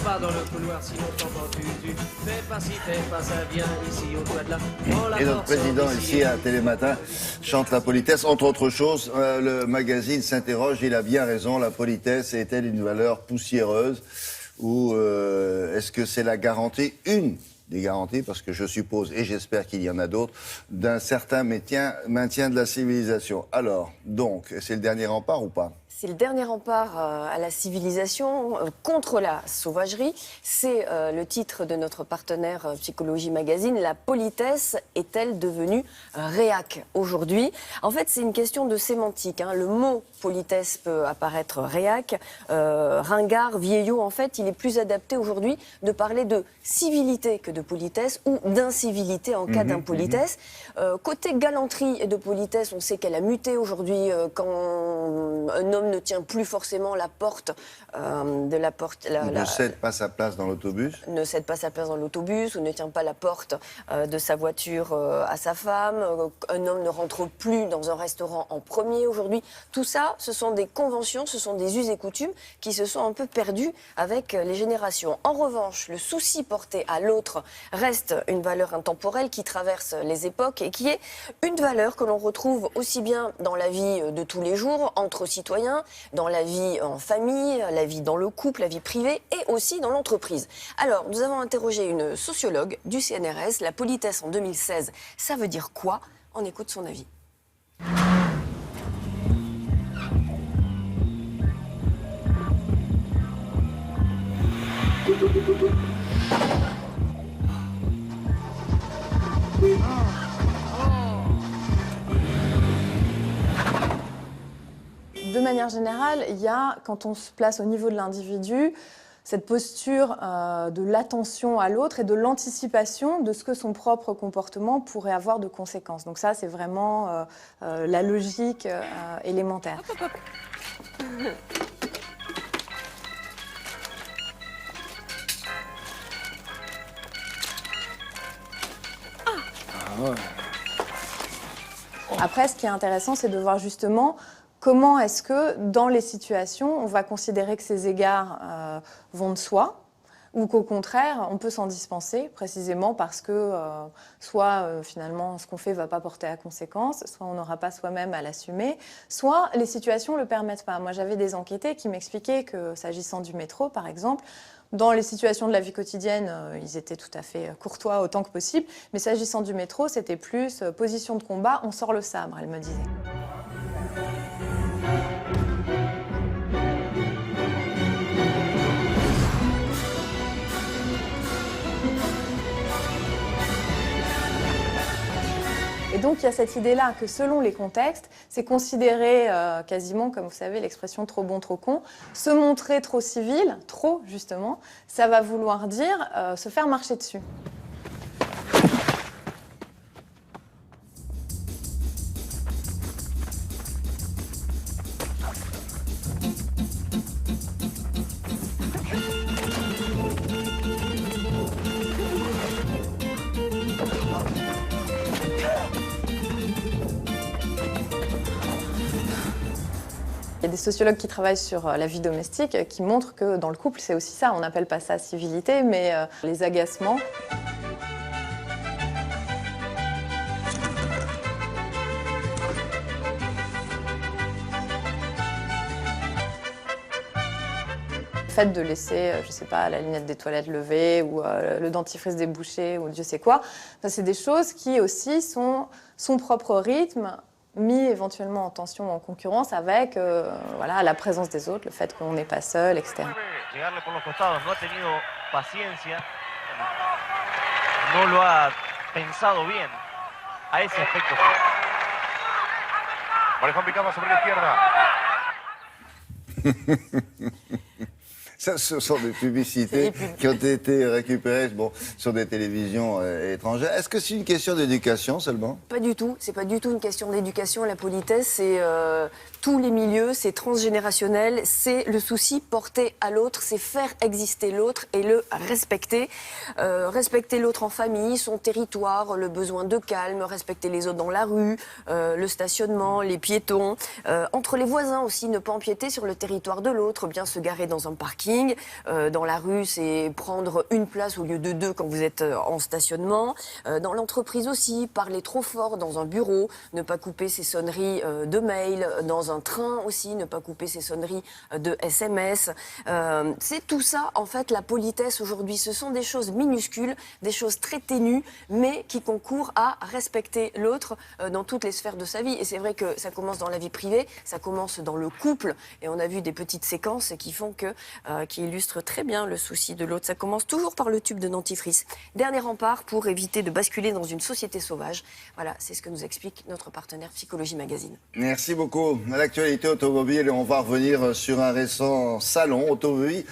pas dans le couloir, sinon t'entends tu. Fais pas ci, fais pas ça, viens ici, au doigt de là. Et notre président ici à Télématin chante la politesse. Entre autres choses, le magazine s'interroge, il a bien raison, la politesse est-elle une valeur poussiéreuse ou est-ce que c'est la garantie, une des garanties, parce que je suppose, et j'espère qu'il y en a d'autres, d'un certain maintien de la civilisation. Alors, donc, c'est le dernier rempart ou pas ? C'est le dernier rempart à la civilisation contre la sauvagerie. C'est le titre de notre partenaire Psychologie Magazine. La politesse est-elle devenue réac aujourd'hui? En fait, c'est une question de sémantique. Le mot politesse peut apparaître réac, ringard, vieillot. En fait, il est plus adapté aujourd'hui de parler de civilité que de politesse ou d'incivilité en cas d'impolitesse. Côté galanterie et de politesse, on sait qu'elle a muté aujourd'hui quand un homme ne tient plus forcément la porte de la porte. Ne cède pas sa place dans l'autobus. Ne cède pas sa place dans l'autobus ou ne tient pas la porte de sa voiture à sa femme. Un homme ne rentre plus dans un restaurant en premier aujourd'hui. Tout ça, ce sont des conventions, ce sont des us et coutumes qui se sont un peu perdus avec les générations. En revanche, le souci porté à l'autre reste une valeur intemporelle qui traverse les époques et qui est une valeur que l'on retrouve aussi bien dans la vie de tous les jours, entre citoyens, dans la vie en famille, la vie dans le couple, la vie privée et aussi dans l'entreprise. Alors, nous avons interrogé une sociologue du CNRS. La politesse en 2016, ça veut dire quoi? On écoute son avis. De manière générale, il y a, quand on se place au niveau de l'individu, cette posture de l'attention à l'autre et de l'anticipation de ce que son propre comportement pourrait avoir de conséquences. Donc ça, c'est vraiment la logique élémentaire. Hop, hop. Après, ce qui est intéressant, c'est de voir justement comment est-ce que, dans les situations, on va considérer que ces égards vont de soi, ou qu'au contraire, on peut s'en dispenser, précisément parce que soit finalement ce qu'on fait ne va pas porter à conséquence, soit on n'aura pas soi-même à l'assumer, soit les situations ne le permettent pas. Moi, j'avais des enquêtés qui m'expliquaient que, s'agissant du métro, par exemple, dans les situations de la vie quotidienne, ils étaient tout à fait courtois autant que possible, mais s'agissant du métro, c'était plus position de combat, on sort le sabre, elle me disait. Et donc, il y a cette idée-là que selon les contextes, c'est considéré quasiment, comme vous savez, l'expression trop bon, trop con. Se montrer trop civil, trop justement, ça va vouloir dire se faire marcher dessus. Il y a des sociologues qui travaillent sur la vie domestique qui montrent que dans le couple, c'est aussi ça. On n'appelle pas ça civilité, mais les agacements. Le fait de laisser, je sais pas, la lunette des toilettes levée ou le dentifrice débouché ou Dieu sait quoi, c'est des choses qui aussi sont son propre rythme, mis éventuellement en tension ou en concurrence avec voilà, la présence des autres, le fait qu'on n'est pas seul, etc. No lo ha pensado bien a ese aspecto. Juan Picama sobre la izquierda. Ça, ce sont des publicités qui ont été récupérées sur des télévisions étrangères. Est-ce que c'est une question d'éducation seulement? Pas du tout. C'est pas du tout une question d'éducation. La politesse, c'est tous les milieux, c'est transgénérationnel, c'est le souci porté à l'autre, c'est faire exister l'autre et le respecter. Respecter l'autre en famille, son territoire, le besoin de calme, respecter les autres dans la rue, le stationnement, les piétons. Entre les voisins aussi, ne pas empiéter sur le territoire de l'autre, bien se garer dans un parking. Dans la rue, c'est prendre une place au lieu de deux quand vous êtes en stationnement. Dans l'entreprise aussi, parler trop fort dans un bureau, ne pas couper ses sonneries de mail. Dans un train aussi, ne pas couper ses sonneries de SMS. C'est tout ça, en fait, la politesse aujourd'hui. Ce sont des choses minuscules, des choses très ténues, mais qui concourent à respecter l'autre dans toutes les sphères de sa vie. Et c'est vrai que ça commence dans la vie privée, ça commence dans le couple, et on a vu des petites séquences qui illustrent très bien le souci de l'autre. Ça commence toujours par le tube de dentifrice. Dernier rempart pour éviter de basculer dans une société sauvage. Voilà, c'est ce que nous explique notre partenaire Psychologie Magazine. Merci beaucoup. À l'actualité automobile, on va revenir sur un récent salon automobile